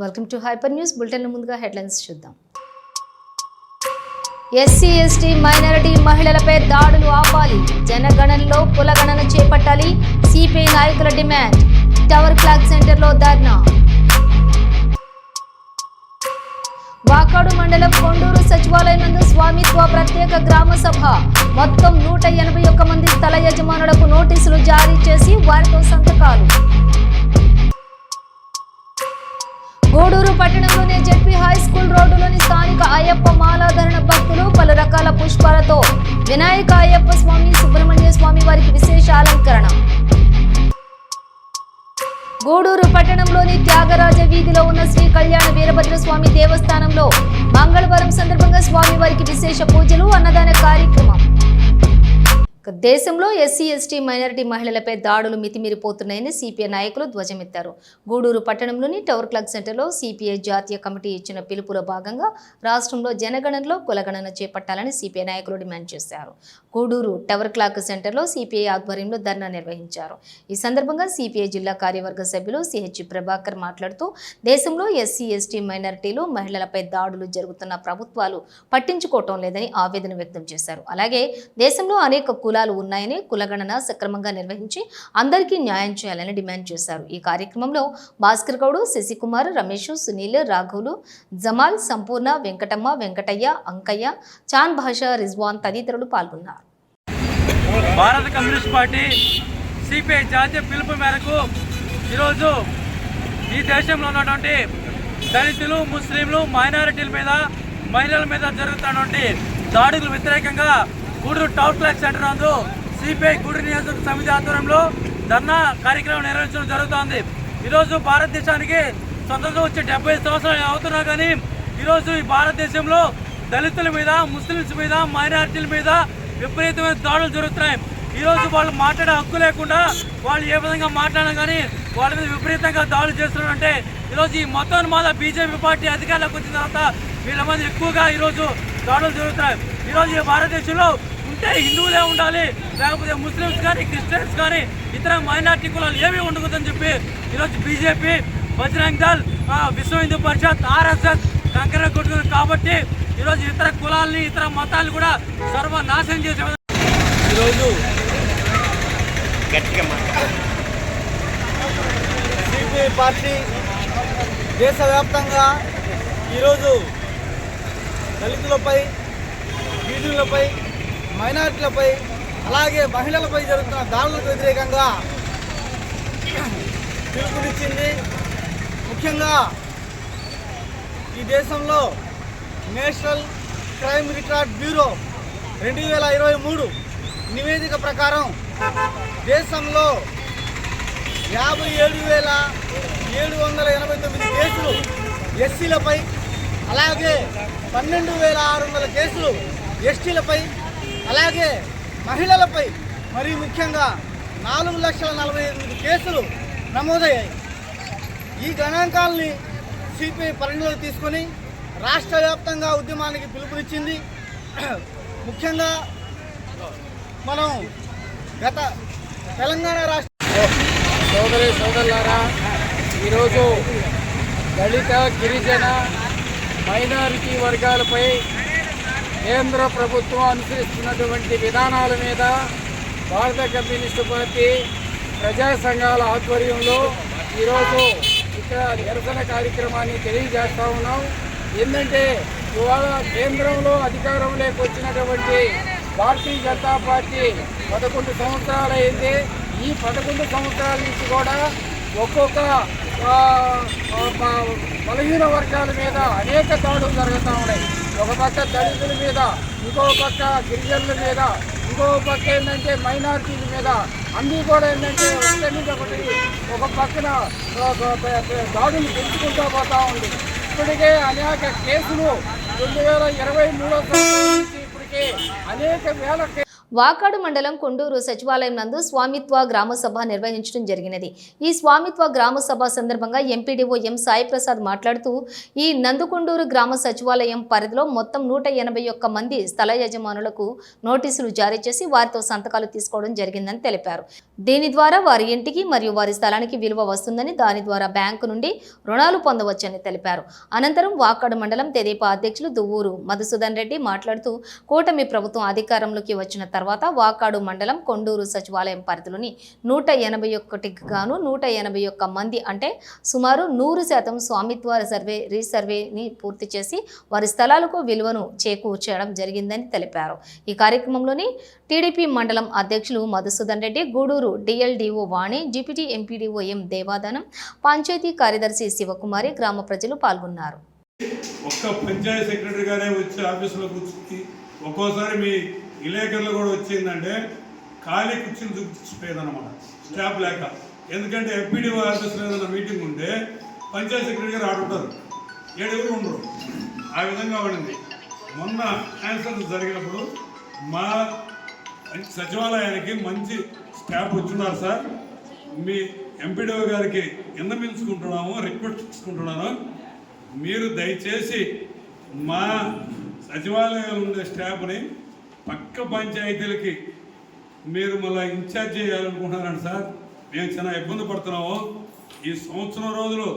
Welcome to hyper news bulletin. ముందుగా headlines చూద్దాం. SC ST minority మహిళలపై దాడులు ఆపాలి, జనగణనలో కులగణన చేపట్టాలి, సిపిఐ నాయకుల డిమాండ్. టవర్ క్లాక్ సెంటర్లో ధర్నా. వాకాడు మండలం కొండూరు సచివాలయం నందు స్వామిత్వ ప్రత్యేక గ్రామ సభ. మొత్తం 181 మంది స్థల యజమానులకు నోటీసులు జారీ చేసి వారితో సంతకాలు. గూడూరు పట్టణంలోని జెడ్పీ హై స్కూల్ రోడ్డులోని స్థానిక అయ్యప్ప మాలాధరణ భక్తులు పలు రకాల పుష్పాలతో వినాయక అయ్యప్ప స్వామి, సుబ్రహ్మణ్య స్వామి వారికి విశేష అలంకరణ. గూడూరు పట్టణంలోని త్యాగరాజ వీధిలో ఉన్న శ్రీ కళ్యాణ వీరభద్ర స్వామి దేవస్థానంలో మంగళవారం సందర్భంగా స్వామి వారికి విశేష పూజలు, అన్నదాన కార్యక్రమం. దేశంలో ఎస్సీ ఎస్టీ మైనారిటీ మహిళలపై దాడులు మితిమీరిపోతున్నాయని సిపిఐ నాయకులు ధ్వజమెత్తారు. గూడూరు పట్టణంలోని టవర్ క్లాక్ సెంటర్లో సిపిఐ జాతీయ కమిటీ ఇచ్చిన పిలుపులో భాగంగా రాష్ట్రంలో జనగణనలో కులగణన చేపట్టాలని సిపిఐ నాయకులు డిమాండ్ చేశారు. గూడూరు టవర్ క్లాక్ సెంటర్లో సిపిఐ ఆధ్వర్యంలో ధర్నా నిర్వహించారు. ఈ సందర్భంగా సిపిఐ జిల్లా కార్యవర్గ సభ్యులు సిహెచ్ ప్రభాకర్ మాట్లాడుతూ దేశంలో ఎస్సీ ఎస్టీ మైనారిటీలు మహిళలపై దాడులు జరుగుతున్న ప్రభుత్వాలు పట్టించుకోవటం లేదని ఆవేదన వ్యక్తం చేశారు. అలాగే దేశంలో అనేక కులాలు ఉన్నాయని, కులగణన సక్రమంగా నిర్వహించి అందరికీ న్యాయం చేయాలని డిమాండ్ చేశారు. ఈ కార్యక్రమంలో భాస్కర్ గౌడు, శశికుమార్, రమేష్, సునీల్, రాఘవులు, జమాల్, సంపూర్ణ, వెంకటమ్మ, వెంకటయ్య, అంకయ్య, చాన్ భాషా, రిజ్వాన్ తదితరులు పాల్గొన్నారు. భారత కమ్యూనిస్ట్ పార్టీ సిపిఐ జాతీయ పిలుపు మేరకు ఈరోజు ఈ దేశంలో ఉన్నటువంటి దళితులు, ముస్లింలు, మైనారిటీల మీద, మహిళల మీద జరుగుతున్నటువంటి దాడులకు వ్యతిరేకంగా గూడూరు టవర్ క్లాక్ సెంటర్ నందు సిపిఐ గూడూరు నియోజకవర్గ సమితి ఆధ్వర్యంలో ధర్నా కార్యక్రమం నిర్వహించడం జరుగుతోంది. ఈరోజు భారతదేశానికి స్వతంత్రం వచ్చి 70 సంవత్సరాలు అవుతున్నా కానీ ఈరోజు ఈ భారతదేశంలో దళితుల మీద, ముస్లింస్ మీద, మైనారిటీల మీద విపరీతమైన దాడులు జరుగుతున్నాయి. ఈరోజు వాళ్ళు మాట్లాడే హక్కు లేకుండా వాళ్ళు ఏ విధంగా మాట్లాడినా కానీ వాళ్ళ మీద విపరీతంగా దాడులు చేస్తున్నారంటే ఈరోజు ఈ మొత్తం మాద బీజేపీ పార్టీ అధికారంలోకి వచ్చిన తర్వాత వీళ్ళ మంది ఎక్కువగా ఈరోజు దాడులు జరుగుతున్నాయి. ఈరోజు ఈ భారతదేశంలో ఉంటే హిందువులే ఉండాలి, లేకపోతే ముస్లిమ్స్ కానీ, క్రిస్టియన్స్ కానీ, ఇతర మైనార్టీ కులాలు ఏమీ ఉండకూడదని చెప్పి ఈరోజు బీజేపీ, బజరంగ్ దళ్, విశ్వ హిందూ పరిషత్, ఆర్ఎస్ఎస్ కంకర కొట్టుకున్నారు. కాబట్టి ఈరోజు ఇతర కులాలని, ఇతర మతాలను కూడా సర్వనాశనం చేసే ఈరోజు సిపిఐ పార్టీ దేశవ్యాప్తంగా ఈరోజు దళితులపై, గిరిజనులపై, మైనారిటీలపై, అలాగే మహిళలపై జరుగుతున్న దాడులకు వ్యతిరేకంగా పిలుపునిచ్చింది. ముఖ్యంగా ఈ దేశంలో నేషనల్ క్రైమ్ రికార్డ్ బ్యూరో 2023 నివేదిక ప్రకారం దేశంలో 57,789 కేసులు ఎస్సీలపై, అలాగే 12,600 కేసులు ఎస్టీలపై, అలాగే మహిళలపై మరి ముఖ్యంగా 4,48,000 కేసులు నమోదయ్యాయి. ఈ గణాంకాలని సిపిఐ పరిగణలోకి తీసుకొని రాష్ట్ర వ్యాప్తంగా ఉద్యమానికి పిలుపునిచ్చింది. ముఖ్యంగా మనం గత తెలంగాణ రాష్ట్ర సోదరులారా, ఈరోజు దళిత, గిరిజన, మైనారిటీ వర్గాలపై కేంద్ర ప్రభుత్వం అనుసరిస్తున్నటువంటి విధానాల మీద భారత కమ్యూనిస్టు పార్టీ ప్రజా సంఘాల ఆధ్వర్యంలో ఈరోజు ఇక్కడ నిరసన కార్యక్రమాన్ని తెలియజేస్తూ ఉన్నాం. ఏంటంటే ఇవాళ కేంద్రంలో అధికారంలోకి వచ్చినటువంటి భారతీయ జనతా పార్టీ 11 సంవత్సరాలు అయింది. ఈ 11 సంవత్సరాల నుంచి కూడా ఒక్కొక్క బలహీన వర్గాల మీద అనేక దాడులు జరుగుతూ ఉన్నాయి. ఒక పక్క దళితుల మీద, ఇంకో పక్క గిరిజనుల మీద, ఇంకో పక్క ఏంటంటే మైనారిటీల మీద, అన్నీ కూడా ఏంటంటే ఒకటి ఒక పక్కన దాడులు పెంచుకుంటూ పోతూ ఉంది. ఇప్పటికే అనేక కేసులు 2023 సంవత్సరం నుంచి ఇప్పటికే అనేక వేల వాకాడు మండలం కొండూరు సచివాలయం నందు స్వామిత్వ గ్రామ సభ నిర్వహించడం జరిగినది. ఈ స్వామిత్వ గ్రామ సభ సందర్భంగా ఎంపీడీఓ ఎం సాయి ప్రసాద్ మాట్లాడుతూ ఈ నందుకొండూరు గ్రామ సచివాలయం పరిధిలో మొత్తం 181 మంది స్థల యజమానులకు నోటీసులు జారీ చేసి వారితో సంతకాలు తీసుకోవడం జరిగిందని తెలిపారు. దీని ద్వారా వారి ఇంటికి మరియు వారి స్థలానికి విలువ వస్తుందని, దాని ద్వారా బ్యాంకు నుండి రుణాలు పొందవచ్చని తెలిపారు. అనంతరం వాకాడు మండలం తెదేపా అధ్యక్షులు దువ్వూరు మధుసూదన్ రెడ్డి మాట్లాడుతూ కూటమి ప్రభుత్వం అధికారంలోకి వచ్చిన తర్వాత వాకాడు మండలం కొండూరు సచివాలయం పరిధిలోని 181కి గాను 181 మంది అంటే సుమారు 100% స్వామిత్వ రీసర్వేని పూర్తి చేసి వారి స్థలాలకు విలువను చేకూర్చడం జరిగిందని తెలిపారు. ఈ కార్యక్రమంలోని టీడీపీ మండలం అధ్యక్షులు Madhusudan Reddy, Gudur DLDO Vani, deputy MPDO M Devadanam, panchayat కార్యదర్శి శివకుమారి, గ్రామ ప్రజలు పాల్గొన్నారు. ఒక్క పంచాయతీ సెక్రటరీ గారే వచ్చి ఆఫీసులో కూర్చుని ఒక్కోసారి మీ విలేకరులు కూడా వచ్చిందంటే ఖాళీ కుర్చీలు చూపించిపోయేదన్నమాట, స్టాఫ్ లేక. ఎందుకంటే ఎంపీడీఓ ఆఫీసులో ఏదైనా మీటింగ్ ఉంటే పంచాయతీ సెక్రటరీ గారు ఆడుంటారు, 7 ఉండరు. ఆ విధంగా పడింది. మొన్న క్యాన్సర్ జరిగినప్పుడు మా సచివాలయానికి మంచి స్టాఫ్ వచ్చున్నారు సార్. మీ ఎంపీడీఓ గారికి విన్నవించుకుంటున్నాము, రిక్వెస్ట్ చేసుకుంటున్నాను, మీరు దయచేసి మా సచివాలయంలో ఉండే స్టాఫ్ని పక్క పంచాయతీలకి మీరు మళ్ళీ ఇన్ఛార్జ్ చేయాలనుకుంటున్నారండి సార్. మేము చాలా ఇబ్బంది పడుతున్నాము. ఈ సంవత్సరం రోజులు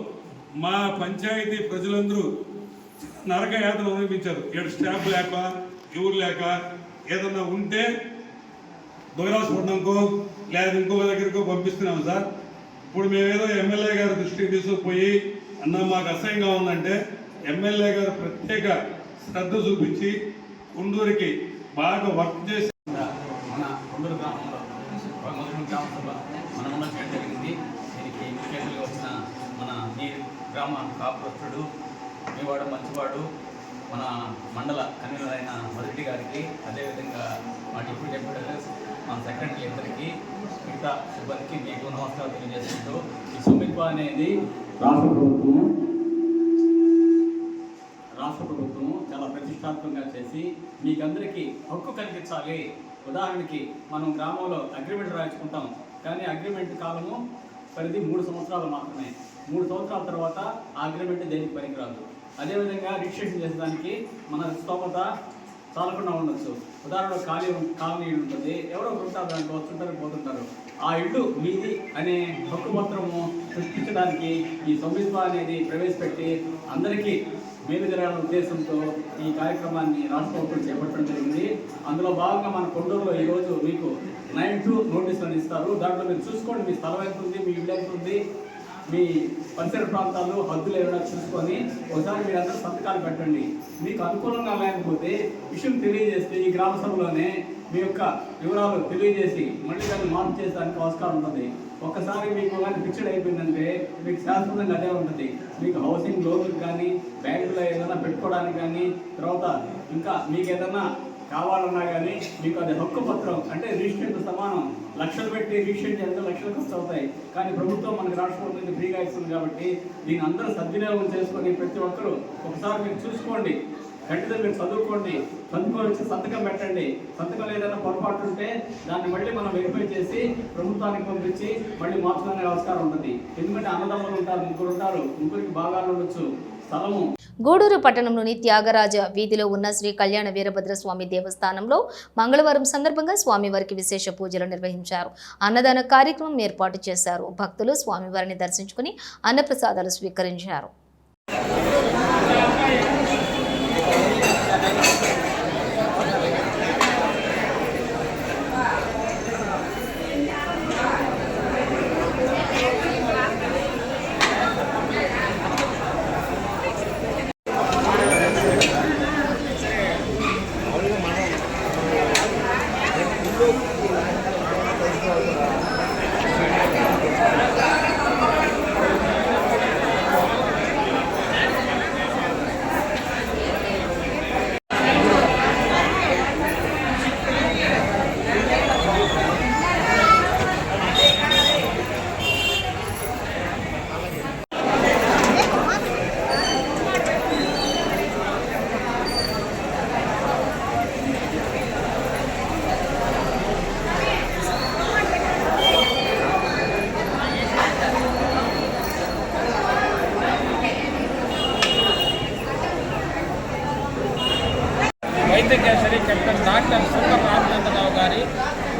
మా పంచాయతీ ప్రజలందరూ నరక యాతన అనుభవించారు. 7 స్టాఫ్ లేక, ఎవరు లేక, ఏదన్నా ఉంటే బొగరాసుపట్నంకో లేదా ఇంకో దగ్గరికో పంపిస్తున్నాము సార్. ఇప్పుడు మేమేదో ఎమ్మెల్యే గారి దృష్టికి తీసుకుపోయి అన్న మాకు అసహ్యంగా ఉందంటే ఎమ్మెల్యే గారు ప్రత్యేక శ్రద్ధ చూపించి కొండూరికి బాగా వర్క్ చేసి మన కొండూరు గ్రామంలో గ్రామ సభ మనం చేయడం జరిగింది. దీనికి ముఖ్య అతిథిగా వచ్చిన మన ఈ గ్రామ కాపురస్తుడు, మీవాడు మంచివాడు, మన మండల కన్వీనర్ అయిన మధురెడ్డి గారికి, అదేవిధంగా మా డిప్యూటీ ఎంపీడీస్, మన సెక్రటరీ ఇద్దరికి, మిగతా సిబ్బందికి మీకు నమస్కారం తెలియజేసుకుంటూ, ఈ స్వామిత్వ అనేది రాష్ట్ర ప్రభుత్వము చాలా ప్రతిష్టాత్మకంగా చేసి మీకందరికీ హక్కు కలిగించాలి. ఉదాహరణకి మనం గ్రామంలో అగ్రిమెంట్ రాయించుకుంటాం, కానీ అగ్రిమెంట్ కాలము పరిధి 3 సంవత్సరాలు మాత్రమే. 3 సంవత్సరాల తర్వాత ఆ అగ్రిమెంట్ దేనికి పనికిరాదు. అదేవిధంగా రిజిస్ట్రేషన్ చేసేదానికి మన స్తోమత చాలకుండా ఉండొచ్చు. ఉదాహరణకు కాలనీ ఇల్లు ఉంటుంది, ఎవరో ఒకరు ఉంటారు, దాంట్లో వస్తుంటారు, పోతుంటారు. ఆ ఇల్లు మీది అనే హక్కు పత్రము సృష్టించడానికి ఈ స్వామిత్వ అనేది ప్రవేశపెట్టి అందరికీ మేలు జరగాలనే ఉద్దేశంతో ఈ కార్యక్రమాన్ని రాష్ట్ర ప్రభుత్వం చేపట్టడం జరిగింది. అందులో భాగంగా మన కొండూరులో ఈరోజు మీకు 9 నోటీసులను ఇస్తారు. దాంట్లో మీరు చూసుకోండి, మీ స్థలం ఎంత ఉంది, మీ ఇల్లు ఎంత ఉంది, మీ పరిసర ప్రాంతాలు హద్దులు ఏమైనా చూసుకొని ఒకసారి మీరు అందరూ సంతకాలు పెట్టండి. మీకు అనుకూలంగా లేకపోతే విషయం తెలియజేస్తే ఈ గ్రామ సభలోనే మీ యొక్క వివరాలు తెలియజేసి మళ్ళీ దాన్ని మార్పు చేసేదానికి ఆస్కారం ఉంటుంది. ఒక్కసారి మీకు కానీ ఫిక్స్డ్ అయిపోయిందంటే మీకు శాశ్వతంగా అదే ఉంటుంది. మీకు హౌసింగ్ లోన్లకు కానీ, బ్యాంకులో ఏదైనా పెట్టుకోవడానికి కానీ, తర్వాత ఇంకా మీకు ఏదైనా కావాలన్నా కానీ మీకు అది హక్కు పత్రం అంటే రిజిస్ట్రేషన్ సమానం. లక్షలు పెట్టి రిజిస్ట్రేషన్ చేస్తే లక్షలు ఖర్చు అవుతాయి, కానీ ప్రభుత్వం మనకి రాష్ట్ర ప్రభుత్వం ఫ్రీగా ఇస్తుంది. కాబట్టి దీన్ని అందరూ సద్వినియోగం చేసుకొని ప్రతి ఒక్కరూ ఒకసారి మీరు చూసుకోండి, ఖచ్చితంగా మీరు చదువుకోండి, చదువుకోవచ్చు, సంతకం పెట్టండి. సంతకం ఏదైనా పొరపాటు ఉంటే దాన్ని మళ్ళీ మనం వెరిఫై చేసి ప్రభుత్వానికి పంపించి మళ్ళీ మార్చుకునే ఆస్కారం ఉంటుంది. ఎందుకంటే అన్నదమ్ములు ఉంటారు, 3 ఉంటారు, 3కి భాగాలు ఉండొచ్చు స్థలము. గూడూరు పట్టణంలోని త్యాగరాజ వీధిలో ఉన్న శ్రీ కళ్యాణ వీరభద్ర స్వామి దేవస్థానంలో మంగళవారం సందర్భంగా స్వామివారికి విశేష పూజలు నిర్వహించారు. అన్నదాన కార్యక్రమం ఏర్పాటు చేశారు. భక్తులు స్వామివారిని దర్శించుకుని అన్నప్రసాదాలు స్వీకరించారు. వైద్య కేసరి కెప్టెన్ డాక్టర్ సూపర్ రామచంద్రరావు గారి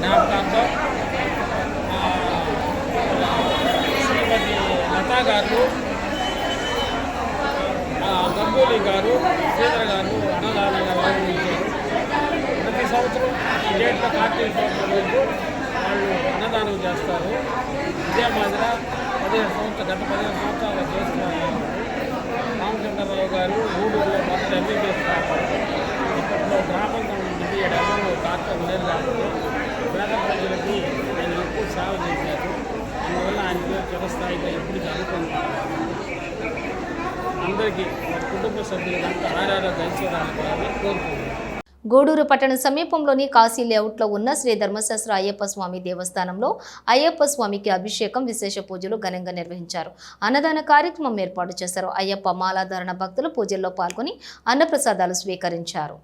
జ్ఞాపకార్థం శ్రీమతి లతా గారు, గంగూలీ గారు, శ్రీధర్ గారు అన్నదానంగా నిర్వహించారు. ప్రతి సంవత్సరం ఈ డేట్లో కార్తీక సంవత్సరం రోజు వాళ్ళు అన్నదానం చేస్తారు. ఇదే మాదిరి గత 15 సంవత్సరాలు చేస్తున్నారు. రామచంద్రరావు గారు గూడూరులో మొదటి ఎంబీబీఎస్ కావాలి. ఇప్పట్లో గ్రామంగా ఉంటుంది. ఎవరు డాక్టర్ లేరు కాబట్టి పేద ప్రజలకి ఆయన ఎక్కువ సేవ చేశారు. అందువల్ల ఆయన పేరు చిరస్థాయిగా ఎప్పుడు చదువుకుంటున్నారు. అందరికీ కుటుంబ సభ్యులంతా ఆరోగ్య ఐశ్వర్యాలు కోరుకుంటున్నారు. గూడూరు పట్టణ సమీపంలోని కాశీ లేఅవుట్లో ఉన్న శ్రీ ధర్మశాస్త్ర అయ్యప్ప స్వామి దేవస్థానంలో అయ్యప్ప స్వామికి అభిషేకం, విశేష పూజలు ఘనంగా నిర్వహించారు. అన్నదాన కార్యక్రమం ఏర్పాటు చేశారు. అయ్యప్ప మాలాధారణ భక్తులు పూజల్లో పాల్గొని అన్నప్రసాదాలు స్వీకరించారు.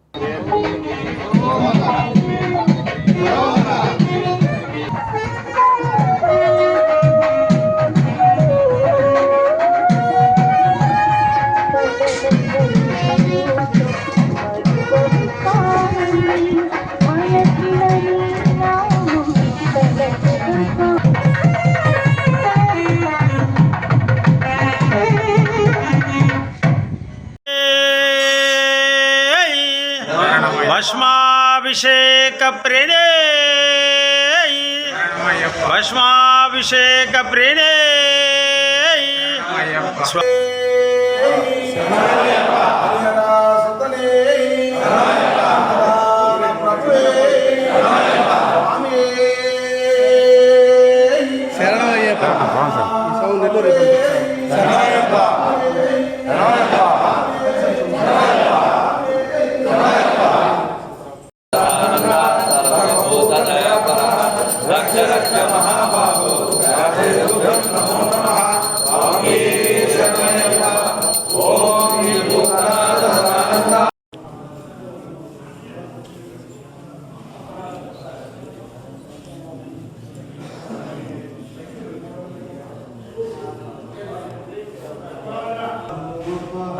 భస్మాభిషేక ప్రేణే భస్మాభిషేక ప్రేణే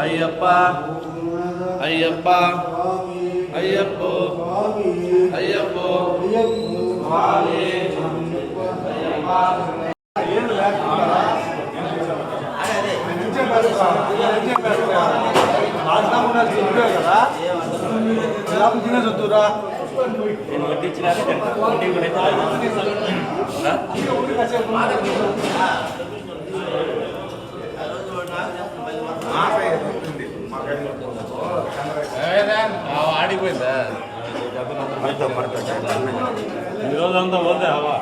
అయ్యప్ప అయ్యప్ప అయ్యప్పో అయ్యప్పో స్వామి ఆడిపోయిందా ఈరోజంతా పోతే హవా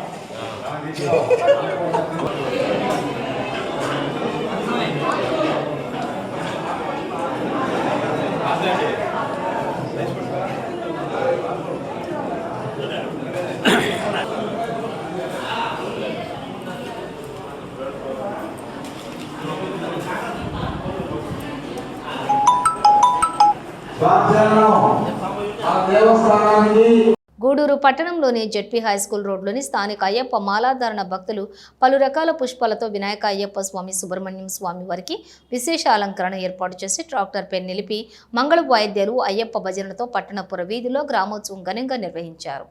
గూడూరు పట్టణంలోని జెడ్పీ హైస్కూల్ రోడ్లోని స్థానిక అయ్యప్ప మాలాధారణ భక్తులు పలు రకాల పుష్పాలతో వినాయక అయ్యప్ప స్వామి, సుబ్రహ్మణ్యం స్వామి వారికి విశేష అలంకరణ ఏర్పాటు చేసి ట్రాక్టర్పై నిలిపి మంగళ వాయిద్యాలు, అయ్యప్ప భజనలతో పట్టణపుర వీధిలో గ్రామోత్సవం ఘనంగా నిర్వహించారు.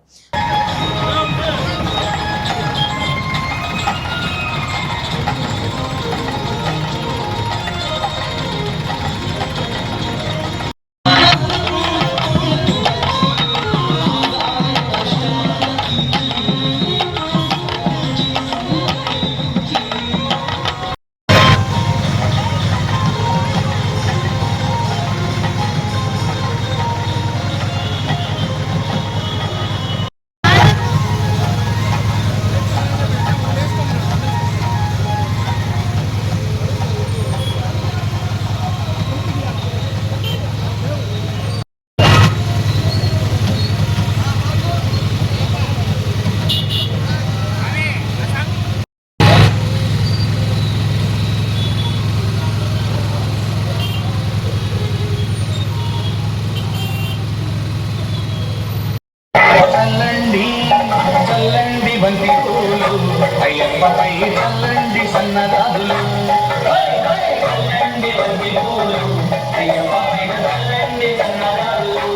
బంతి పూలు అయ్యప్పపై చల్లండి సన్నదాదులు, చల్లండి బంతి పూలు అయ్యప్పపై చల్లండి సన్నదాదులు.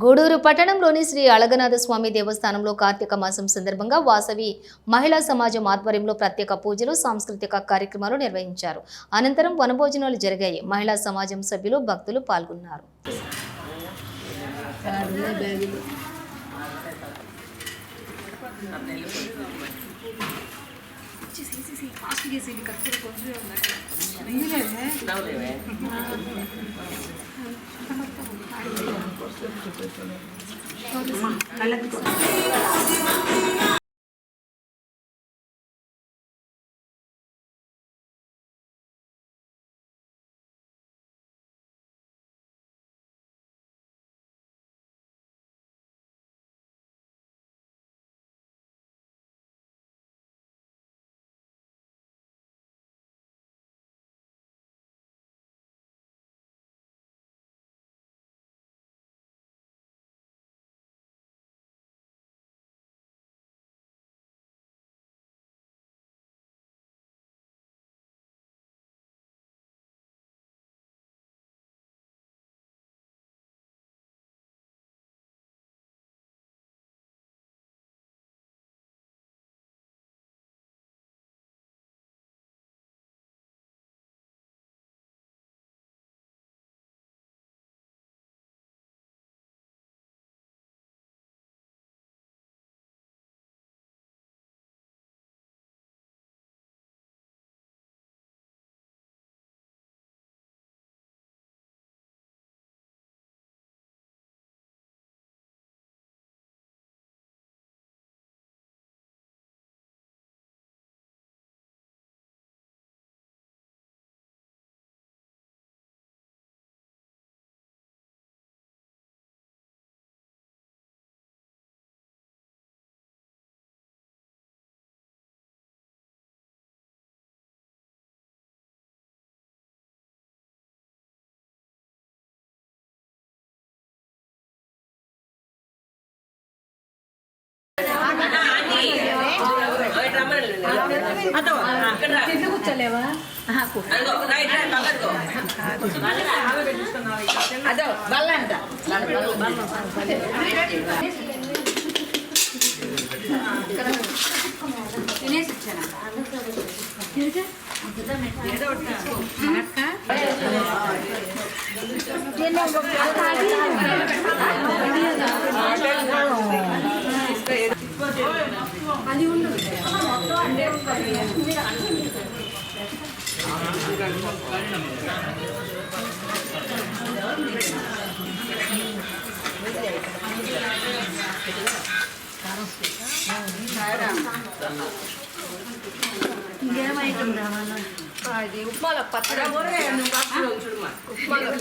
గూడూరు పట్టణంలోని శ్రీ అళగనాథ స్వామి దేవస్థానంలో కార్తీక మాసం సందర్భంగా వాసవి మహిళా సమాజం ఆధ్వర్యంలో ప్రత్యేక పూజలు సాంస్కృతిక కార్యక్రమాలు నిర్వహించారు. అనంతరం వనభోజనాలు జరిగాయి. మహిళా సమాజం సభ్యులు భక్తులు పాల్గొన్నారు. ఉప్మాలో పచ్చడి ఉప్మాలో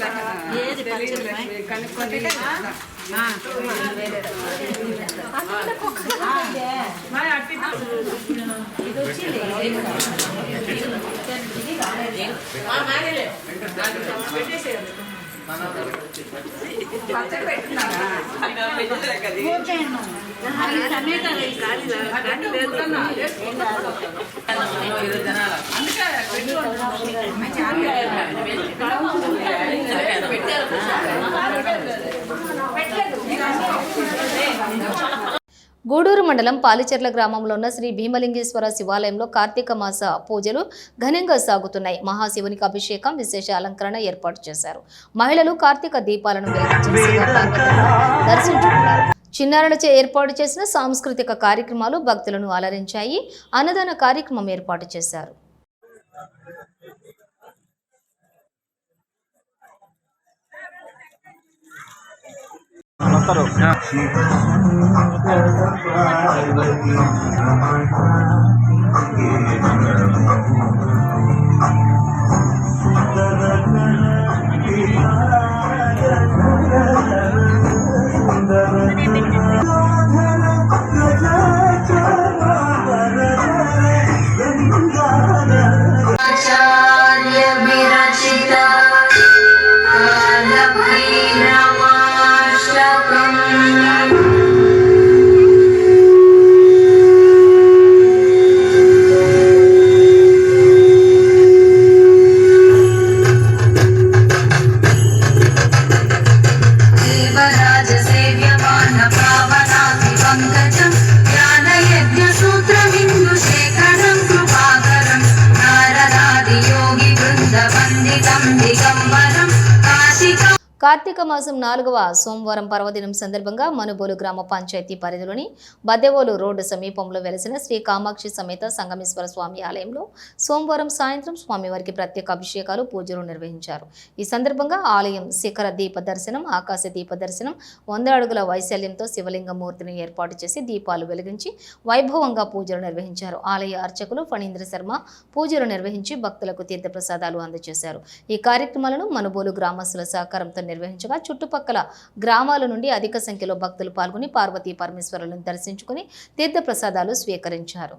ఏది కనుక్కొని పచ్చడి పెట్టున్నారా గూడూరు మండలం పాలిచెర్ల గ్రామంలో ఉన్న శ్రీ భీమలింగేశ్వర శివాలయంలో కార్తీక మాస పూజలు ఘనంగా సాగుతున్నాయి. మహాశివునికి అభిషేకం, విశేష అలంకరణ ఏర్పాటు చేశారు. మహిళలు కార్తీక దీపాలను వెలిగించి దర్శించుకున్నారు. చిన్నారులచే ఏర్పాటు చేసిన సాంస్కృతిక కార్యక్రమాలు భక్తులను అలరించాయి. అన్నదాన కార్యక్రమం ఏర్పాటు చేశారు. కార్తీక మాసం 4వ సోమవారం పర్వదినం సందర్భంగా మనుబోలు గ్రామ పంచాయతీ పరిధిలోని బద్దెవోలు రోడ్డు సమీపంలో వెలసిన శ్రీ కామాక్షి సమేత సంగమేశ్వర స్వామి ఆలయంలో సోమవారం సాయంత్రం స్వామివారికి ప్రత్యేక అభిషేకాలు పూజలు నిర్వహించారు. ఈ సందర్భంగా ఆలయం శిఖర దీప దర్శనం, ఆకాశ దీప దర్శనం, 100 అడుగుల వైశాల్యంతో శివలింగ మూర్తిని ఏర్పాటు చేసి దీపాలు వెలిగించి వైభవంగా పూజలు నిర్వహించారు. ఆలయ అర్చకులు ఫణీంద్ర శర్మ పూజలు నిర్వహించి భక్తులకు తీర్థప్రసాదాలు అందజేశారు. ఈ కార్యక్రమాలను మనుబోలు గ్రామస్తుల సహకారంతో నిర్వహించగా చుట్టుపక్కల గ్రామాల నుండి అధిక సంఖ్యలో భక్తులు పాల్గొని పార్వతీ పరమేశ్వరులను దర్శించుకుని తీర్థప్రసాదాలు స్వీకరించారు.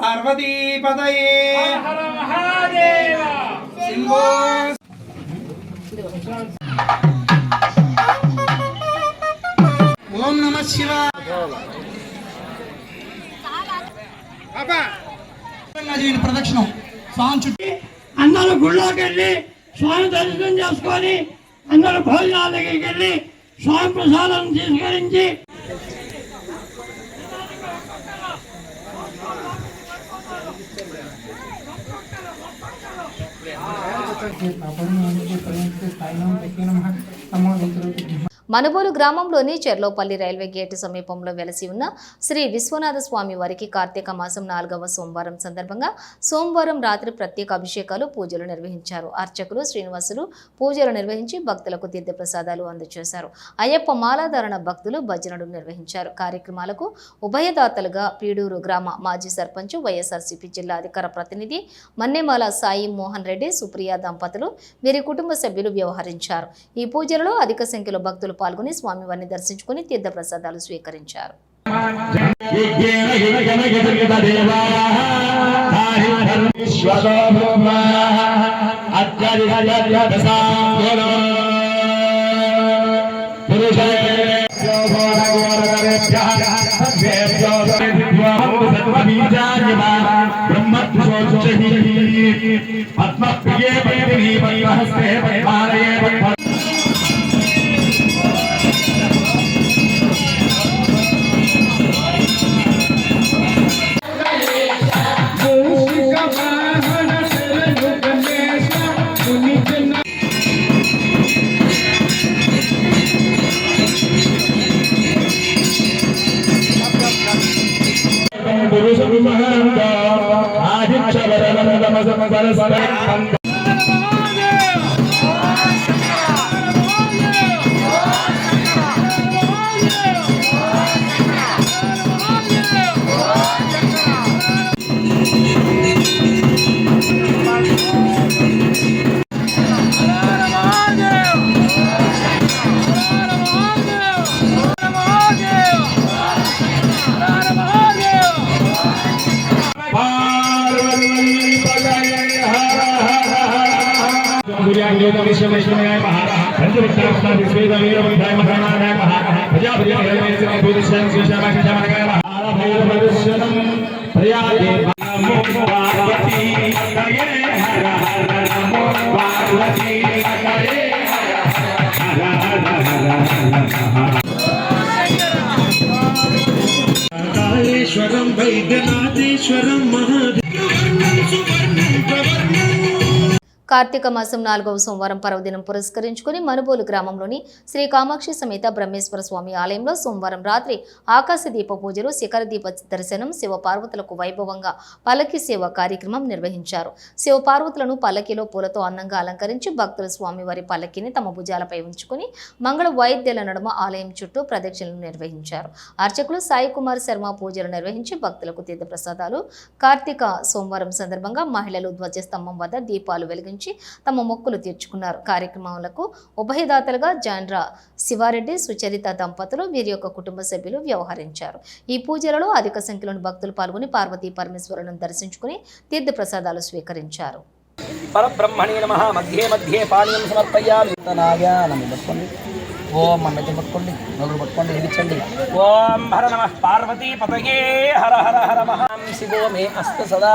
పార్వతీపతయే హర మహాదేవ శంభో. ఓం నమః శివాయ. ప్రదక్షిణం స్వామి చుట్టూ అందరూ గుళ్ళోకి వెళ్ళి స్వామి దర్శనం చేసుకొని అందరూ భోజనాల దగ్గరికి వెళ్ళి స్వామి ప్రసాదం తీసుకరించి మనుబోలు గ్రామంలోని చెర్లోపల్లి రైల్వే గేటు సమీపంలో వెలసి ఉన్న శ్రీ విశ్వనాథ స్వామి వారికి కార్తీక మాసం 4వ సోమవారం సందర్భంగా సోమవారం రాత్రి ప్రత్యేక అభిషేకాలు పూజలు నిర్వహించారు. అర్చకులు శ్రీనివాసులు పూజలు నిర్వహించి భక్తులకు తీర్థప్రసాదాలు అందజేశారు. అయ్యప్ప మాలాధారణ భక్తులు భజనలు నిర్వహించారు. కార్యక్రమాలకు ఉభయదాతలుగా పీడూరు గ్రామ మాజీ సర్పంచ్, వైఎస్ఆర్సీపీ జిల్లా అధికార ప్రతినిధి మన్నెమాల సాయి మోహన్ రెడ్డి, సుప్రియ దంపతులు, వీరి కుటుంబ సభ్యులు వ్యవహరించారు. ఈ పూజలలో అధిక సంఖ్యలో భక్తులు పాల్గొని స్వామివారిని దర్శించుకుని తీర్థప్రసాదాలు స్వీకరించారు. కాళేశ్వరం వైద్యనాథేశ్వరం మహాదేవ కార్తీక మాసం 4వ సోమవారం పర్వదినం పురస్కరించుకుని మనుబోలు గ్రామంలోని శ్రీ కామాక్షి సమేత బ్రహ్మేశ్వర స్వామి ఆలయంలో సోమవారం రాత్రి ఆకాశ దీప పూజలు, శిఖర దీప దర్శనం, శివపార్వతులకు వైభవంగా పల్లకి సేవ కార్యక్రమం నిర్వహించారు. శివపార్వతులను పల్లకిలో పూలతో అందంగా అలంకరించి భక్తులు స్వామివారి పల్లకిని తమ భుజాలపై ఉంచుకుని మంగళ వాయిద్యాల నడుమ ఆలయం చుట్టూ ప్రదక్షిణలు నిర్వహించారు. అర్చకులు సాయి కుమార్ శర్మ పూజలు నిర్వహించి భక్తులకు తీర్థప్రసాదాలు. కార్తీక సోమవారం సందర్భంగా మహిళలు ధ్వజస్తంభం వద్ద దీపాలు వెలిగించి తమ మొక్కులు తీర్చుకున్నారు. కార్యక్రమాలకు ఉభయదాతలుగా జాండ్ర శివారెడ్డి, సుచరిత దంపతులు, వీరి యొక్క కుటుంబ సభ్యులు వ్యవహరించారు. ఈ పూజలలో అధిక సంఖ్యలోని భక్తులు పాల్గొని పార్వతీ పరమేశ్వరులను దర్శించుకుని తీర్థప్రసాదాలు స్వీకరించారు. పరబ్రహ్మణే నమః. మధ్యే మధ్యే పానీయం సమర్పయామి. నమః పట్టుకోండి. ఓం అన్నది పట్టుకోండి, నలుగురు పట్టుకోండి, ఇదిచ్చండి. ఓం హర నమః పార్వతీ పతయే హర హర హర మహాం శివో మే అస్తు సదా.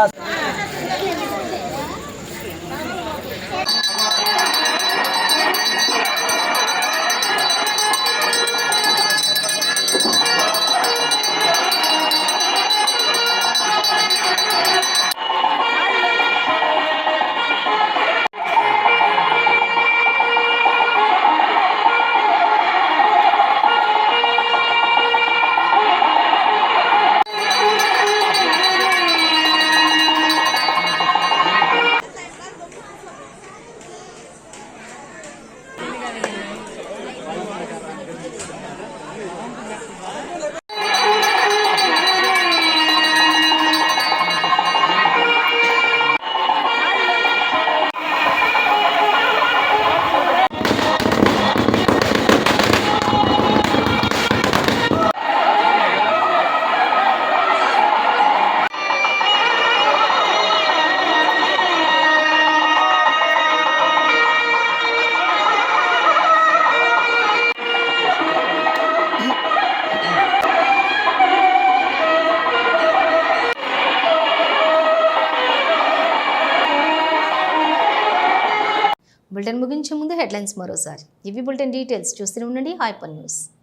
బులెటిన్ ముగించే ముందు హెడ్లైన్స్ మరోసారి. ఇవి బులెటిన్ డీటెయిల్స్. చూస్తూనే ఉండండి హైపర్ న్యూస్.